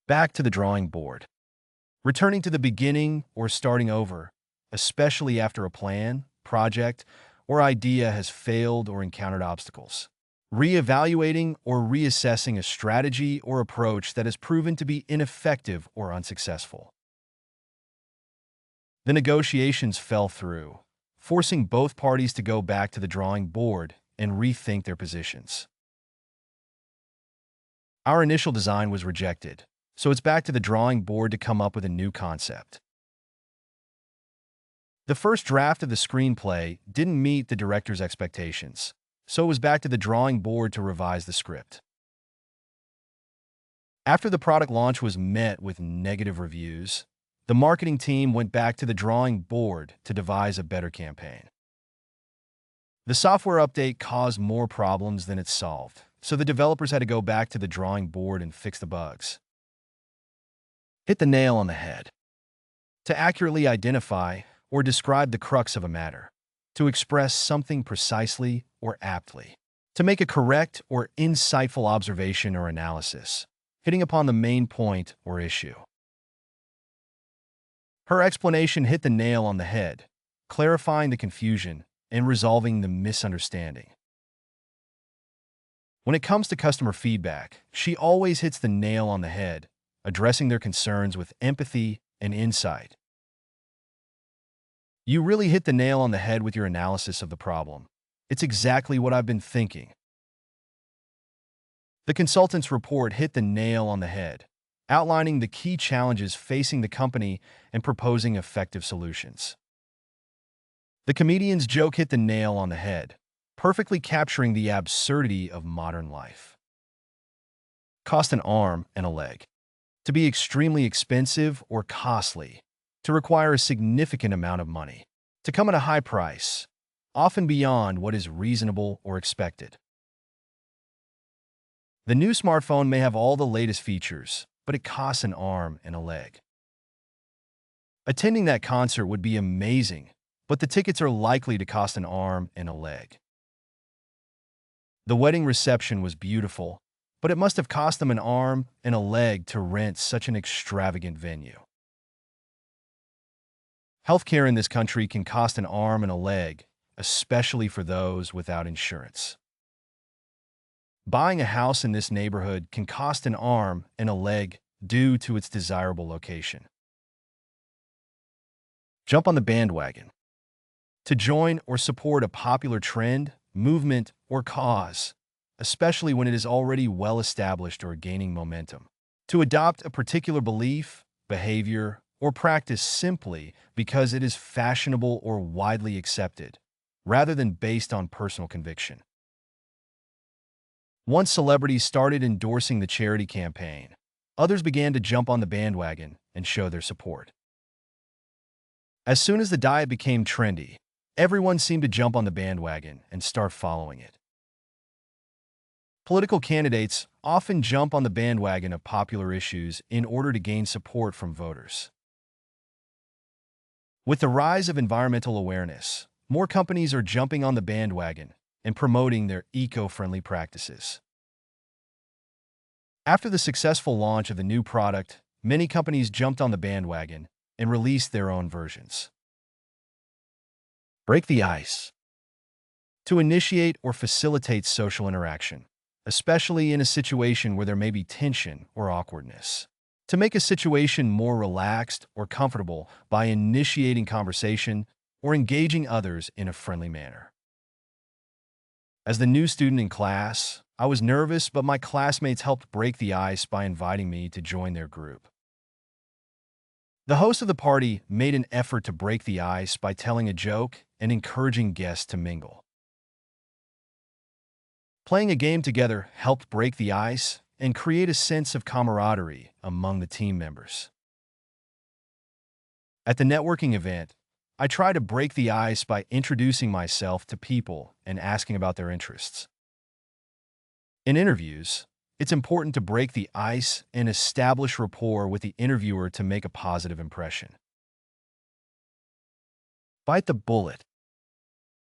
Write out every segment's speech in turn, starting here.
Back to the drawing board. Returning to the beginning or starting over, especially after a plan, project, or idea has failed or encountered obstacles. Reevaluating or reassessing a strategy or approach that has proven to be ineffective or unsuccessful. The negotiations fell through, forcing both parties to go back to the drawing board and rethink their positions. Our initial design was rejected, so it's back to the drawing board to come up with a new concept. The first draft of the screenplay didn't meet the director's expectations, so it was back to the drawing board to revise the script. After the product launch was met with negative reviews, the marketing team went back to the drawing board to devise a better campaign. The software update caused more problems than it solved, so the developers had to go back to the drawing board and fix the bugs. Hit the nail on the head. To accurately identify or describe the crux of a matter. To express something precisely or aptly. To make a correct or insightful observation or analysis, hitting upon the main point or issue. Her explanation hit the nail on the head, clarifying the confusion and resolving the misunderstanding. When it comes to customer feedback, she always hits the nail on the head, addressing their concerns with empathy and insight. You really hit the nail on the head with your analysis of the problem. It's exactly what I've been thinking. The consultant's report hit the nail on the head, outlining the key challenges facing the company and proposing effective solutions. The comedian's joke hit the nail on the head, perfectly capturing the absurdity of modern life. Cost an arm and a leg. To be extremely expensive or costly, to require a significant amount of money, to come at a high price, often beyond what is reasonable or expected. The new smartphone may have all the latest features, but it costs an arm and a leg. Attending that concert would be amazing, but the tickets are likely to cost an arm and a leg. The wedding reception was beautiful, but it must have cost them an arm and a leg to rent such an extravagant venue. Healthcare in this country can cost an arm and a leg, especially for those without insurance. Buying a house in this neighborhood can cost an arm and a leg due to its desirable location. Jump on the bandwagon. To join or support a popular trend, movement, or cause, especially when it is already well established or gaining momentum. To adopt a particular belief, behavior, or practice simply because it is fashionable or widely accepted, rather than based on personal conviction. Once celebrities started endorsing the charity campaign, others began to jump on the bandwagon and show their support. As soon as the diet became trendy, everyone seemed to jump on the bandwagon and start following it. Political candidates often jump on the bandwagon of popular issues in order to gain support from voters. With the rise of environmental awareness, more companies are jumping on the bandwagon and promoting their eco-friendly practices. After the successful launch of the new product, many companies jumped on the bandwagon and released their own versions. Break the ice. To initiate or facilitate social interaction, especially in a situation where there may be tension or awkwardness. To make a situation more relaxed or comfortable by initiating conversation or engaging others in a friendly manner. As the new student in class, I was nervous, but my classmates helped break the ice by inviting me to join their group. The host of the party made an effort to break the ice by telling a joke and encouraging guests to mingle. Playing a game together helped break the ice and create a sense of camaraderie among the team members. At the networking event, I tried to break the ice by introducing myself to people and asking about their interests. In interviews, it's important to break the ice and establish rapport with the interviewer to make a positive impression. Bite the bullet.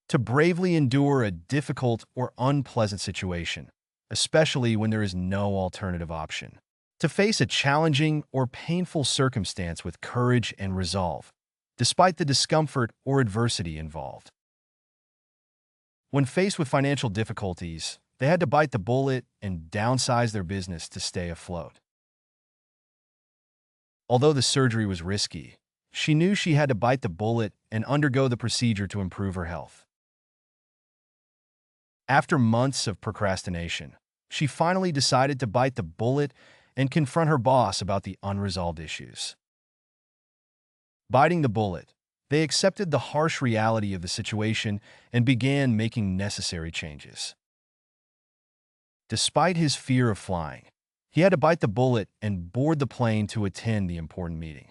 To bravely endure a difficult or unpleasant situation, especially when there is no alternative option. To face a challenging or painful circumstance with courage and resolve, despite the discomfort or adversity involved. When faced with financial difficulties, they had to bite the bullet and downsize their business to stay afloat. Although the surgery was risky, she knew she had to bite the bullet and undergo the procedure to improve her health. After months of procrastination, she finally decided to bite the bullet and confront her boss about the unresolved issues. Biting the bullet, they accepted the harsh reality of the situation and began making necessary changes. Despite his fear of flying, he had to bite the bullet and board the plane to attend the important meeting.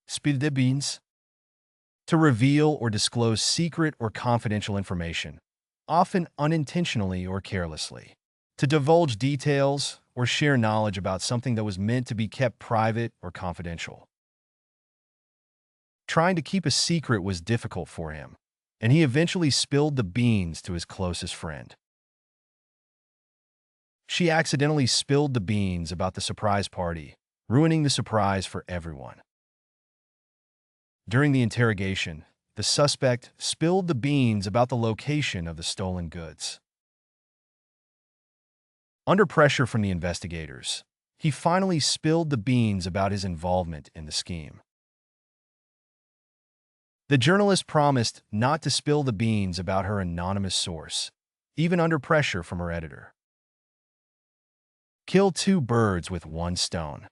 Spill the beans. To reveal or disclose secret or confidential information, often unintentionally or carelessly. To divulge details or share knowledge about something that was meant to be kept private or confidential. Trying to keep a secret was difficult for him, and he eventually spilled the beans to his closest friend. She accidentally spilled the beans about the surprise party, ruining the surprise for everyone. During the interrogation, the suspect spilled the beans about the location of the stolen goods. Under pressure from the investigators, he finally spilled the beans about his involvement in the scheme. The journalist promised not to spill the beans about her anonymous source, even under pressure from her editor. Kill two birds with one stone.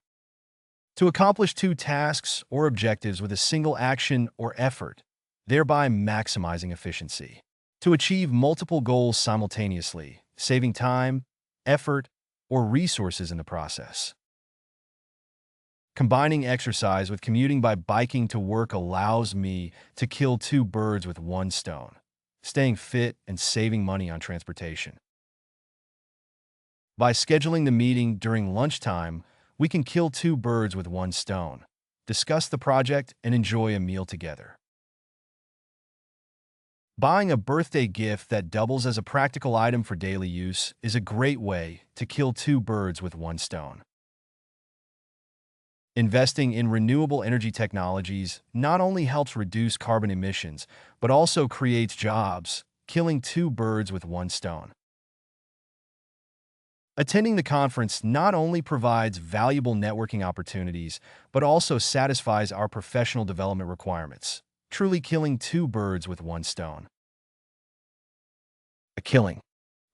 To accomplish two tasks or objectives with a single action or effort, thereby maximizing efficiency. To achieve multiple goals simultaneously, saving time, effort, or resources in the process. Combining exercise with commuting by biking to work allows me to kill two birds with one stone, staying fit and saving money on transportation. By scheduling the meeting during lunchtime, we can kill two birds with one stone, discuss the project, and enjoy a meal together. Buying a birthday gift that doubles as a practical item for daily use is a great way to kill two birds with one stone. Investing in renewable energy technologies not only helps reduce carbon emissions, but also creates jobs, killing two birds with one stone. Attending the conference not only provides valuable networking opportunities, but also satisfies our professional development requirements, truly killing two birds with one stone. A killing,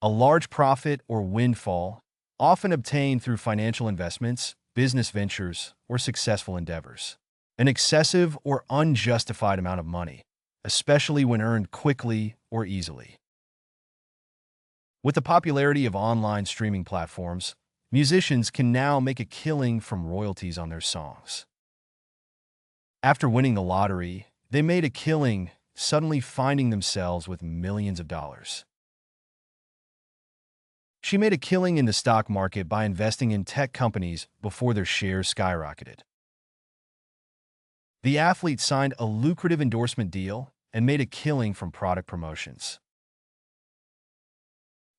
a large profit or windfall, often obtained through financial investments, business ventures, or successful endeavors. An excessive or unjustified amount of money, especially when earned quickly or easily. With the popularity of online streaming platforms, musicians can now make a killing from royalties on their songs. After winning the lottery, they made a killing, suddenly finding themselves with millions of dollars. She made a killing in the stock market by investing in tech companies before their shares skyrocketed. The athlete signed a lucrative endorsement deal and made a killing from product promotions.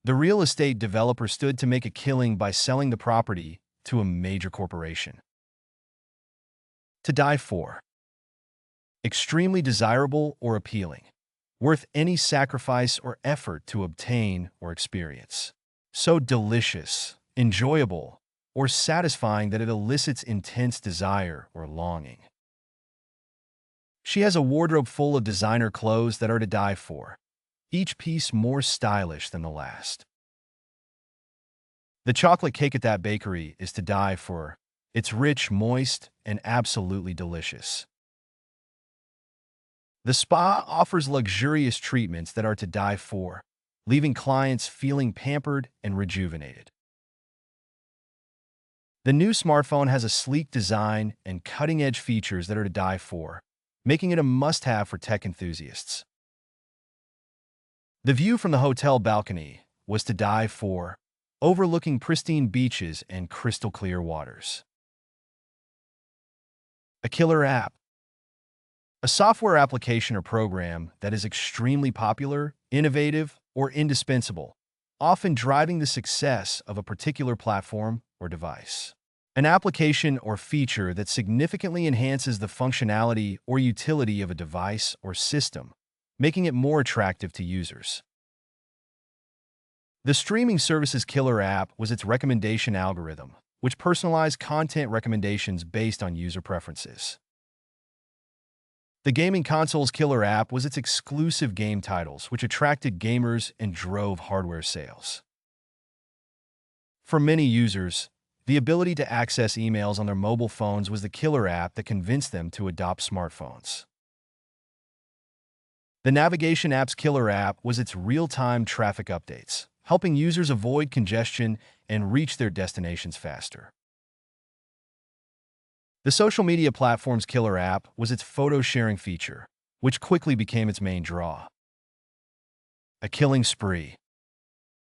The real estate developer stood to make a killing by selling the property to a major corporation. To die for. Extremely desirable or appealing. Worth any sacrifice or effort to obtain or experience. So delicious, enjoyable, or satisfying that it elicits intense desire or longing. She has a wardrobe full of designer clothes that are to die for, each piece more stylish than the last. The chocolate cake at that bakery is to die for. It's rich, moist, and absolutely delicious. The spa offers luxurious treatments that are to die for, leaving clients feeling pampered and rejuvenated. The new smartphone has a sleek design and cutting-edge features that are to die for, making it a must-have for tech enthusiasts. The view from the hotel balcony was to die for, overlooking pristine beaches and crystal-clear waters. A killer app. A software application or program that is extremely popular, innovative, or indispensable, often driving the success of a particular platform or device. An application or feature that significantly enhances the functionality or utility of a device or system, making it more attractive to users. The streaming service's killer app was its recommendation algorithm, which personalized content recommendations based on user preferences. The gaming console's killer app was its exclusive game titles, which attracted gamers and drove hardware sales. For many users, the ability to access emails on their mobile phones was the killer app that convinced them to adopt smartphones. The navigation app's killer app was its real-time traffic updates, helping users avoid congestion and reach their destinations faster. The social media platform's killer app was its photo-sharing feature, which quickly became its main draw. A killing spree.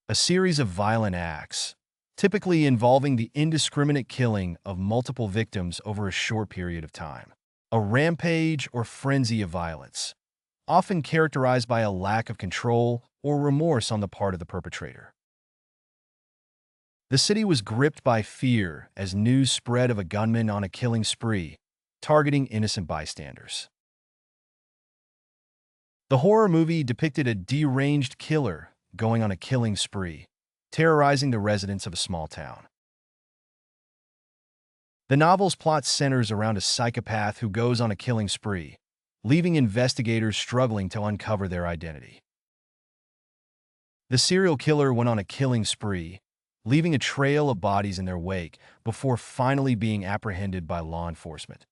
A series of violent acts, typically involving the indiscriminate killing of multiple victims over a short period of time. A rampage or frenzy of violence, often characterized by a lack of control or remorse on the part of the perpetrator. The city was gripped by fear as news spread of a gunman on a killing spree, targeting innocent bystanders. The horror movie depicted a deranged killer going on a killing spree, terrorizing the residents of a small town. The novel's plot centers around a psychopath who goes on a killing spree, leaving investigators struggling to uncover their identity. The serial killer went on a killing spree, leaving a trail of bodies in their wake before finally being apprehended by law enforcement.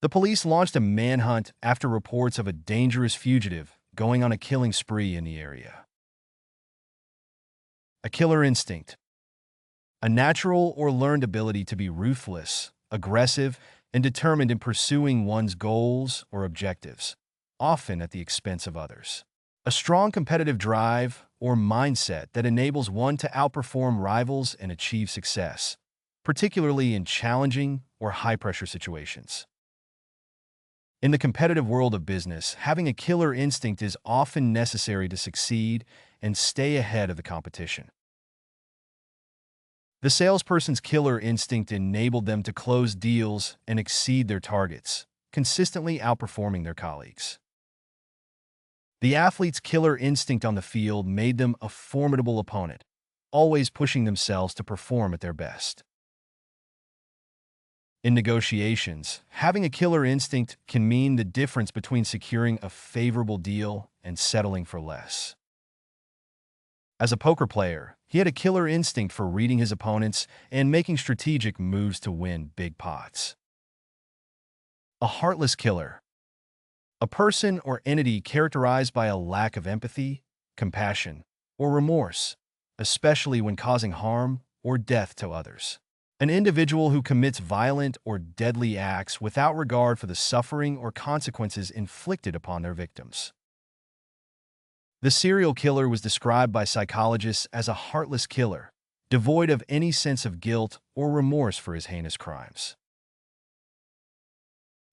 The police launched a manhunt after reports of a dangerous fugitive going on a killing spree in the area. A killer instinct. A natural or learned ability to be ruthless, aggressive, and determined in pursuing one's goals or objectives, often at the expense of others. A strong competitive drive or mindset that enables one to outperform rivals and achieve success, particularly in challenging or high-pressure situations. In the competitive world of business, having a killer instinct is often necessary to succeed and stay ahead of the competition. The salesperson's killer instinct enabled them to close deals and exceed their targets, consistently outperforming their colleagues. The athlete's killer instinct on the field made them a formidable opponent, always pushing themselves to perform at their best. In negotiations, having a killer instinct can mean the difference between securing a favorable deal and settling for less. As a poker player, he had a killer instinct for reading his opponents and making strategic moves to win big pots. A heartless killer. A person or entity characterized by a lack of empathy, compassion, or remorse, especially when causing harm or death to others. An individual who commits violent or deadly acts without regard for the suffering or consequences inflicted upon their victims. The serial killer was described by psychologists as a heartless killer, devoid of any sense of guilt or remorse for his heinous crimes.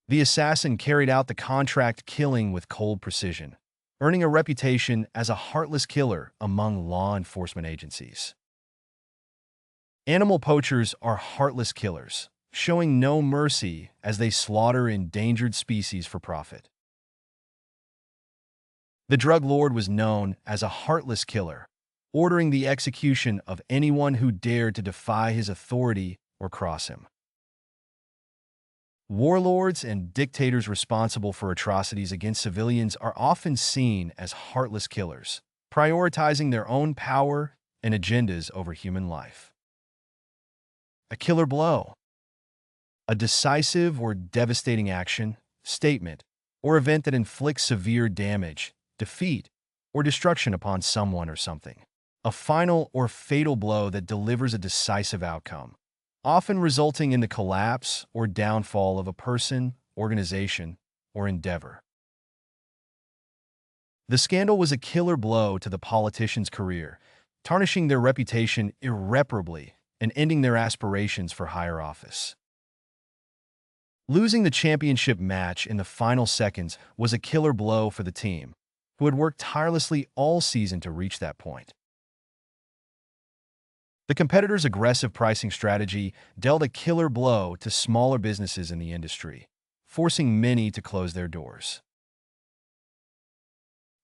The assassin carried out the contract killing with cold precision, earning a reputation as a heartless killer among law enforcement agencies. Animal poachers are heartless killers, showing no mercy as they slaughter endangered species for profit. The drug lord was known as a heartless killer, ordering the execution of anyone who dared to defy his authority or cross him. Warlords and dictators responsible for atrocities against civilians are often seen as heartless killers, prioritizing their own power and agendas over human life. A killer blow. A decisive or devastating action, statement, or event that inflicts severe damage, defeat, or destruction upon someone or something. A final or fatal blow that delivers a decisive outcome, often resulting in the collapse or downfall of a person, organization, or endeavor. The scandal was a killer blow to the politician's career, tarnishing their reputation irreparably and ending their aspirations for higher office. Losing the championship match in the final seconds was a killer blow for the team, who had worked tirelessly all season to reach that point. The competitor's aggressive pricing strategy dealt a killer blow to smaller businesses in the industry, forcing many to close their doors.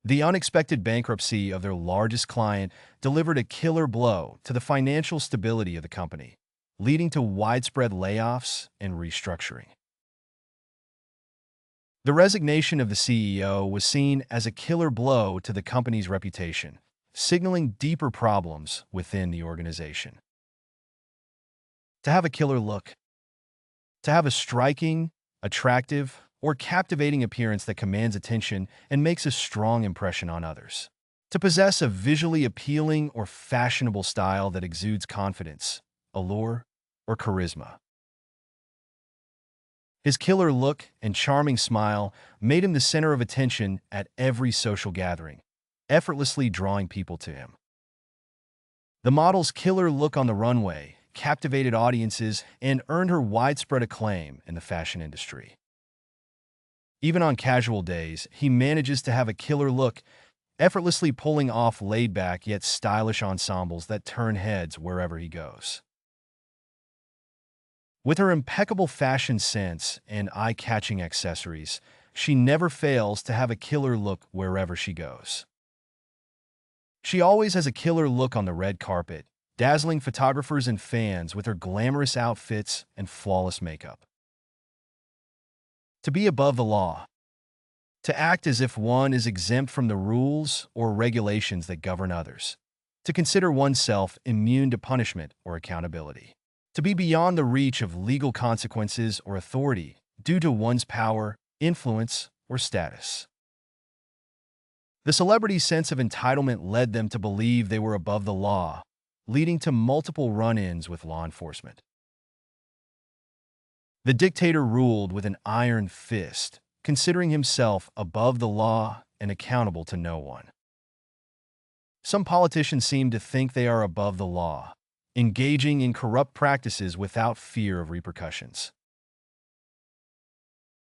The unexpected bankruptcy of their largest client delivered a killer blow to the financial stability of the company, leading to widespread layoffs and restructuring. The resignation of the CEO was seen as a killer blow to the company's reputation, signaling deeper problems within the organization. To have a killer look. To have a striking, attractive, or captivating appearance that commands attention and makes a strong impression on others. To possess a visually appealing or fashionable style that exudes confidence, allure, or charisma. His killer look and charming smile made him the center of attention at every social gathering, effortlessly drawing people to him. The model's killer look on the runway captivated audiences and earned her widespread acclaim in the fashion industry. Even on casual days, he manages to have a killer look, effortlessly pulling off laid-back yet stylish ensembles that turn heads wherever he goes. With her impeccable fashion sense and eye-catching accessories, she never fails to have a killer look wherever she goes. She always has a killer look on the red carpet, dazzling photographers and fans with her glamorous outfits and flawless makeup. To be above the law. To act as if one is exempt from the rules or regulations that govern others. To consider oneself immune to punishment or accountability. To be beyond the reach of legal consequences or authority due to one's power, influence, or status. The celebrity's sense of entitlement led them to believe they were above the law, leading to multiple run-ins with law enforcement. The dictator ruled with an iron fist, considering himself above the law and accountable to no one. Some politicians seem to think they are above the law, engaging in corrupt practices without fear of repercussions.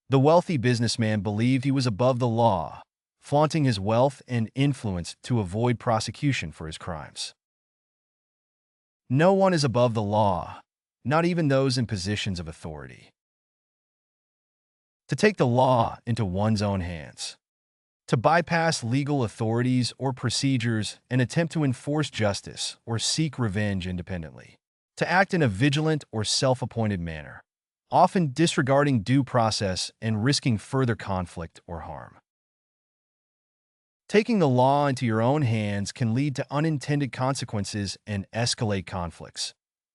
The wealthy businessman believed he was above the law, flaunting his wealth and influence to avoid prosecution for his crimes. No one is above the law, not even those in positions of authority. To take the law into one's own hands. To bypass legal authorities or procedures and attempt to enforce justice or seek revenge independently. To act in a vigilant or self-appointed manner, often disregarding due process and risking further conflict or harm. Taking the law into your own hands can lead to unintended consequences and escalate conflicts,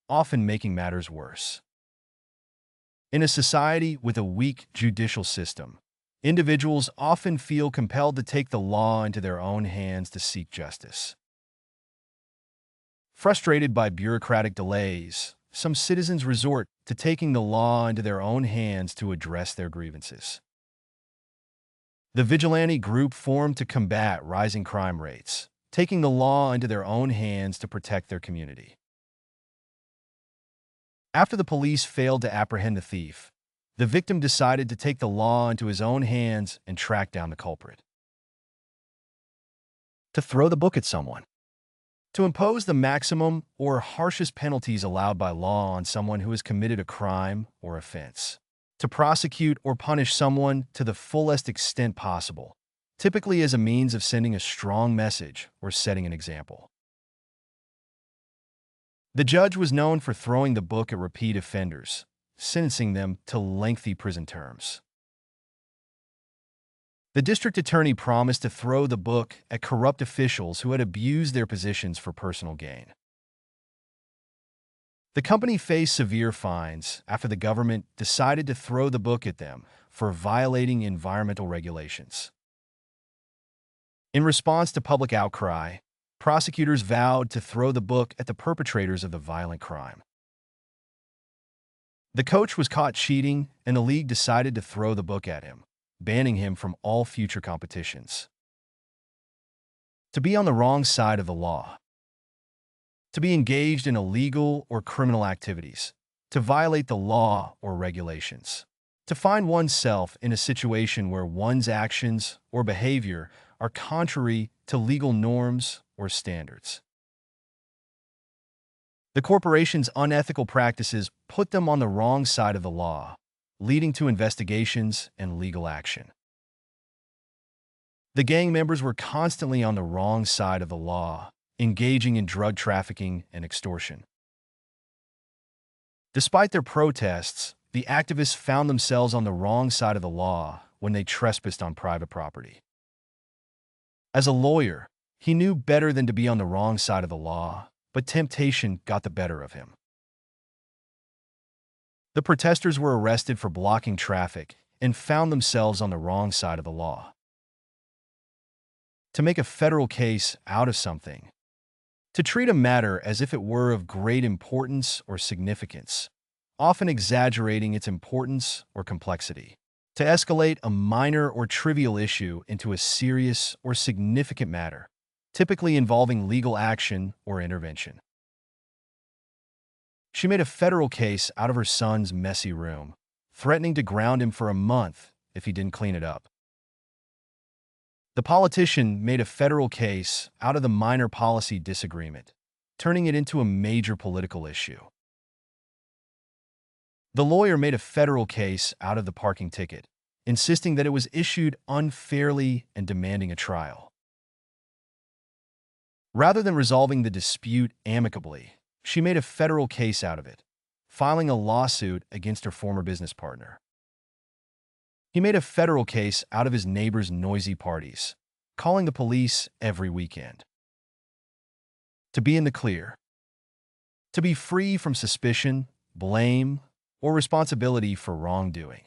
often making matters worse. In a society with a weak judicial system, individuals often feel compelled to take the law into their own hands to seek justice. Frustrated by bureaucratic delays, some citizens resort to taking the law into their own hands to address their grievances. The vigilante group formed to combat rising crime rates, taking the law into their own hands to protect their community. After the police failed to apprehend the thief, the victim decided to take the law into his own hands and track down the culprit. To throw the book at someone. To impose the maximum or harshest penalties allowed by law on someone who has committed a crime or offense. To prosecute or punish someone to the fullest extent possible, typically as a means of sending a strong message or setting an example. The judge was known for throwing the book at repeat offenders, sentencing them to lengthy prison terms. The district attorney promised to throw the book at corrupt officials who had abused their positions for personal gain. The company faced severe fines after the government decided to throw the book at them for violating environmental regulations. In response to public outcry, prosecutors vowed to throw the book at the perpetrators of the violent crime. The coach was caught cheating, and the league decided to throw the book at him, banning him from all future competitions. To be on the wrong side of the law. To be engaged in illegal or criminal activities. To violate the law or regulations. To find oneself in a situation where one's actions or behavior are contrary to legal norms or standards. The corporation's unethical practices put them on the wrong side of the law, leading to investigations and legal action. The gang members were constantly on the wrong side of the law, engaging in drug trafficking and extortion. Despite their protests, the activists found themselves on the wrong side of the law when they trespassed on private property. As a lawyer, he knew better than to be on the wrong side of the law, but temptation got the better of him. The protesters were arrested for blocking traffic and found themselves on the wrong side of the law. To make a federal case out of something, to treat a matter as if it were of great importance or significance, often exaggerating its importance or complexity. To escalate a minor or trivial issue into a serious or significant matter, typically involving legal action or intervention. She made a federal case out of her son's messy room, threatening to ground him for a month if he didn't clean it up. The politician made a federal case out of the minor policy disagreement, turning it into a major political issue. The lawyer made a federal case out of the parking ticket, insisting that it was issued unfairly and demanding a trial. Rather than resolving the dispute amicably, she made a federal case out of it, filing a lawsuit against her former business partner. He made a federal case out of his neighbor's noisy parties, calling the police every weekend. To be in the clear. To be free from suspicion, blame, or responsibility for wrongdoing.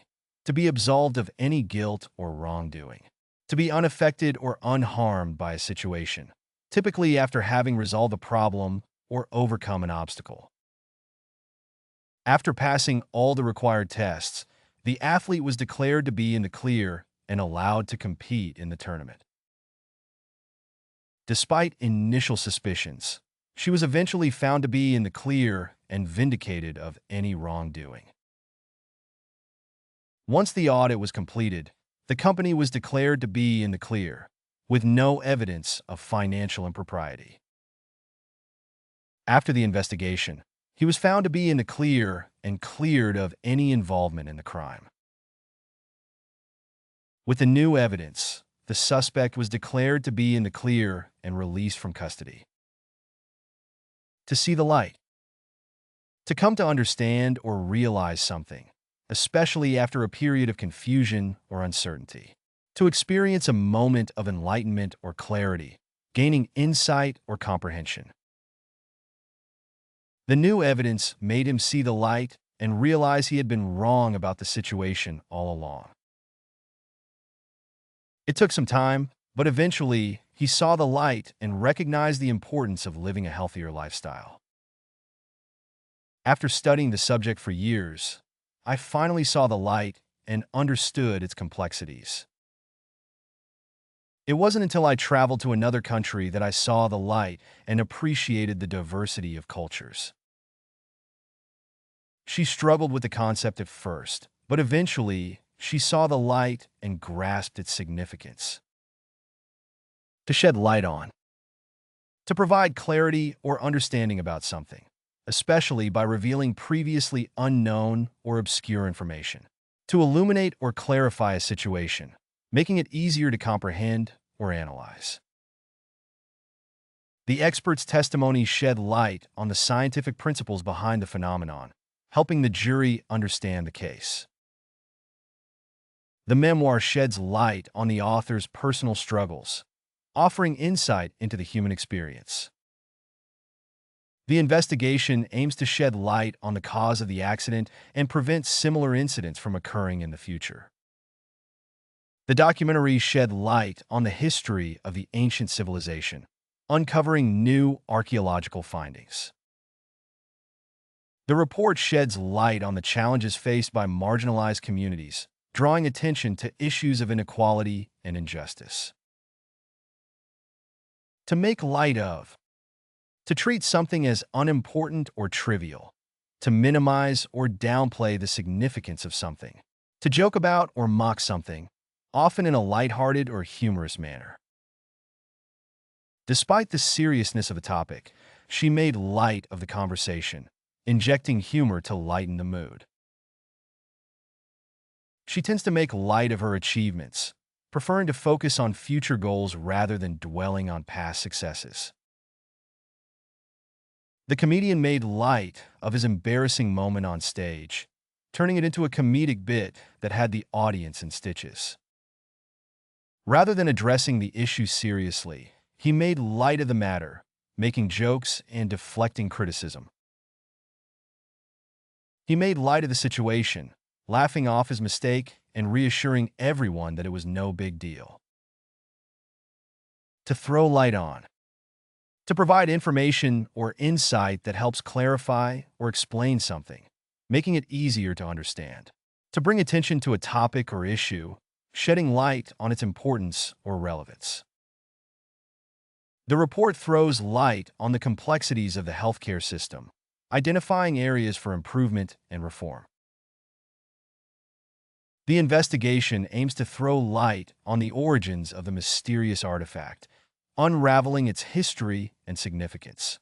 To be absolved of any guilt or wrongdoing. To be unaffected or unharmed by a situation, typically after having resolved a problem or overcome an obstacle. After passing all the required tests, the athlete was declared to be in the clear and allowed to compete in the tournament. Despite initial suspicions, she was eventually found to be in the clear and vindicated of any wrongdoing. Once the audit was completed, the company was declared to be in the clear, with no evidence of financial impropriety. After the investigation, he was found to be in the clear and cleared of any involvement in the crime. With the new evidence, the suspect was declared to be in the clear and released from custody. To see the light. To come to understand or realize something, especially after a period of confusion or uncertainty. To experience a moment of enlightenment or clarity, gaining insight or comprehension. The new evidence made him see the light and realize he had been wrong about the situation all along. It took some time, but eventually he saw the light and recognized the importance of living a healthier lifestyle. After studying the subject for years, I finally saw the light and understood its complexities. It wasn't until I traveled to another country that I saw the light and appreciated the diversity of cultures. She struggled with the concept at first, but eventually she saw the light and grasped its significance. To shed light on. To provide clarity or understanding about something, especially by revealing previously unknown or obscure information. To illuminate or clarify a situation, making it easier to comprehend or analyze. The expert's testimony shed light on the scientific principles behind the phenomenon, helping the jury understand the case. The memoir sheds light on the author's personal struggles, offering insight into the human experience. The investigation aims to shed light on the cause of the accident and prevent similar incidents from occurring in the future. The documentary shed light on the history of the ancient civilization, uncovering new archaeological findings. The report sheds light on the challenges faced by marginalized communities, drawing attention to issues of inequality and injustice. To make light of. To treat something as unimportant or trivial. To minimize or downplay the significance of something. To joke about or mock something, often in a lighthearted or humorous manner. Despite the seriousness of the topic, she made light of the conversation, injecting humor to lighten the mood. She tends to make light of her achievements, preferring to focus on future goals rather than dwelling on past successes. The comedian made light of his embarrassing moment on stage, turning it into a comedic bit that had the audience in stitches. Rather than addressing the issue seriously, he made light of the matter, making jokes and deflecting criticism. He made light of the situation, laughing off his mistake and reassuring everyone that it was no big deal. To throw light on. To provide information or insight that helps clarify or explain something, making it easier to understand. To bring attention to a topic or issue, shedding light on its importance or relevance. The report throws light on the complexities of the healthcare system, identifying areas for improvement and reform. The investigation aims to throw light on the origins of the mysterious artifact, unraveling its history and significance.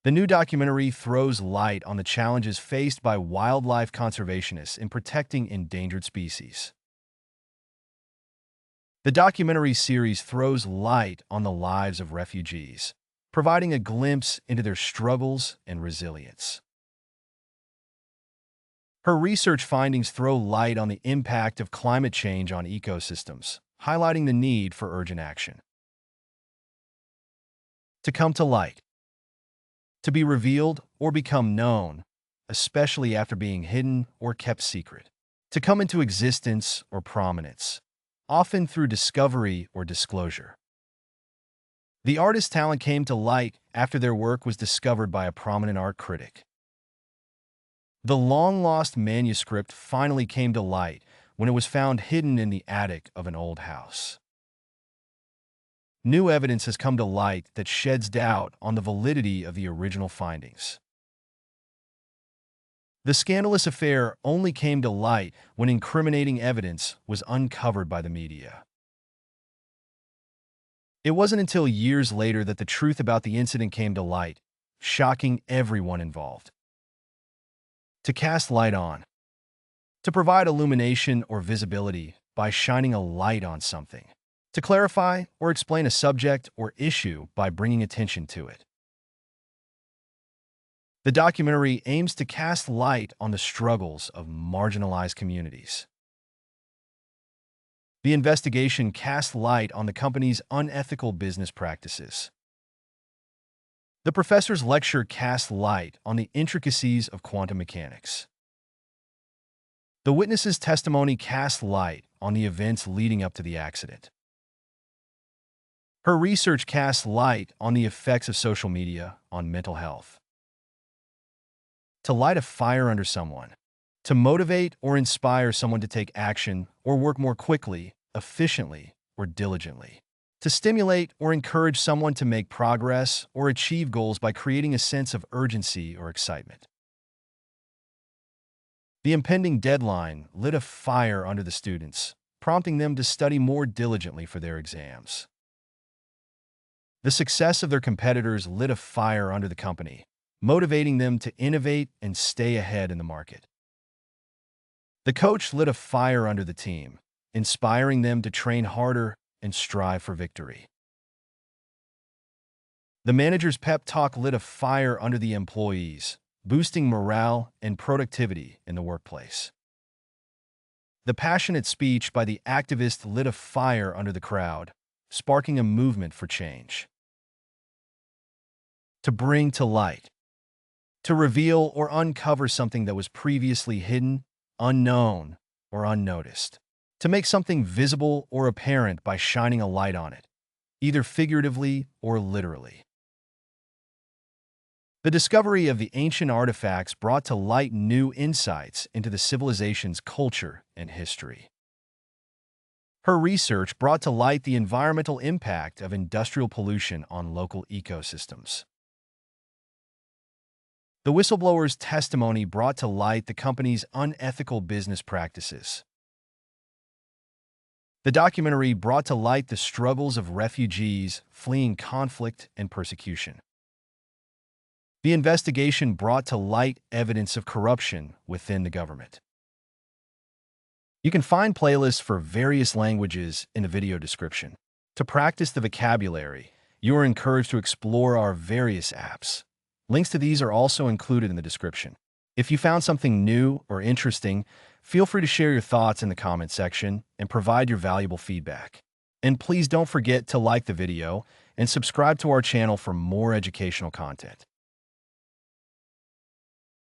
The new documentary throws light on the challenges faced by wildlife conservationists in protecting endangered species. The documentary series throws light on the lives of refugees, providing a glimpse into their struggles and resilience. Her research findings throw light on the impact of climate change on ecosystems, highlighting the need for urgent action. To come to light. To be revealed or become known, especially after being hidden or kept secret. To come into existence or prominence, often through discovery or disclosure. The artist's talent came to light after their work was discovered by a prominent art critic. The long-lost manuscript finally came to light when it was found hidden in the attic of an old house. New evidence has come to light that sheds doubt on the validity of the original findings. The scandalous affair only came to light when incriminating evidence was uncovered by the media. It wasn't until years later that the truth about the incident came to light, shocking everyone involved. To cast light on. To provide illumination or visibility by shining a light on something. To clarify or explain a subject or issue by bringing attention to it. The documentary aims to cast light on the struggles of marginalized communities. The investigation casts light on the company's unethical business practices. The professor's lecture casts light on the intricacies of quantum mechanics. The witness's testimony casts light on the events leading up to the accident. Her research casts light on the effects of social media on mental health. To light a fire under someone. To motivate or inspire someone to take action or work more quickly, efficiently, or diligently. To stimulate or encourage someone to make progress or achieve goals by creating a sense of urgency or excitement. The impending deadline lit a fire under the students, prompting them to study more diligently for their exams. The success of their competitors lit a fire under the company, motivating them to innovate and stay ahead in the market. The coach lit a fire under the team, inspiring them to train harder and strive for victory. The manager's pep talk lit a fire under the employees, boosting morale and productivity in the workplace. The passionate speech by the activist lit a fire under the crowd, sparking a movement for change. To bring to light. To reveal or uncover something that was previously hidden, unknown, or unnoticed. To make something visible or apparent by shining a light on it, either figuratively or literally. The discovery of the ancient artifacts brought to light new insights into the civilization's culture and history. Her research brought to light the environmental impact of industrial pollution on local ecosystems. The whistleblower's testimony brought to light the company's unethical business practices. The documentary brought to light the struggles of refugees fleeing conflict and persecution. The investigation brought to light evidence of corruption within the government. You can find playlists for various languages in the video description. To practice the vocabulary, you are encouraged to explore our various apps. Links to these are also included in the description. If you found something new or interesting, feel free to share your thoughts in the comment section and provide your valuable feedback. And please don't forget to like the video and subscribe to our channel for more educational content.